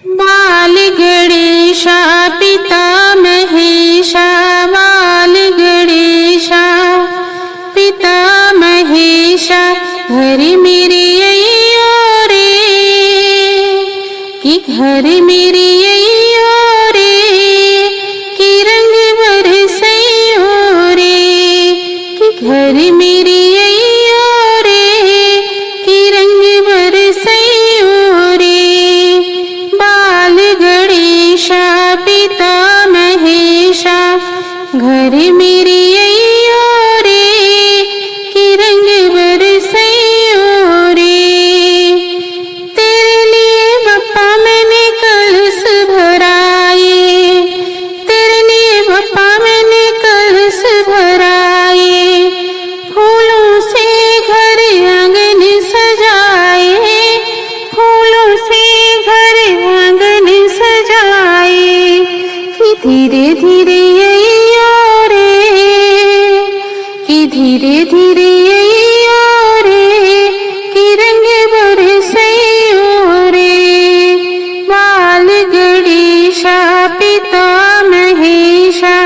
बाल गणेशा पिता महेशा, बाल गणेशा पिता महेशा, घर मेरे अइयो रे, कि घर मेरे अइयो रे, कि रंग बरसइयो रे, कि घर मेरे अइयो रे, कि रंग बरसइयो रे। बाल गणेशा पिता महेशा, घर मेरे अइयो रे, कि रंग बरसइयो रे। तेरे लिए बप्पा मैंने कलश भराए, तेरे लिए बप्पा मैंने कलश भराए, फूलों से घर आंगन सजाए, फूलों से घर आंगन सजाए, कि धीरे धीरे अइयो रे, कि धीरे धीरे अइयो रे, कि रंग बरसइयो रे। बाल गणेशा पिता महेशा,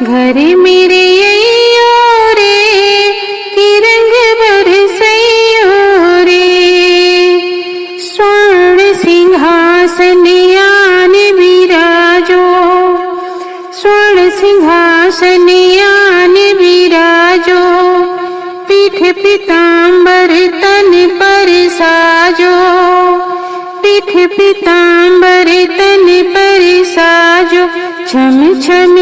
घर मेरे अइयो रे, कि रंग बरसइयो रे। स्वर्ण सिंहासन आन विराजो, स्वर्ण सिंहासन आन विराजो, पीठ पीताम्बर तन पर साजो, पीठ पीताम्बर तन पर साजो, छम छम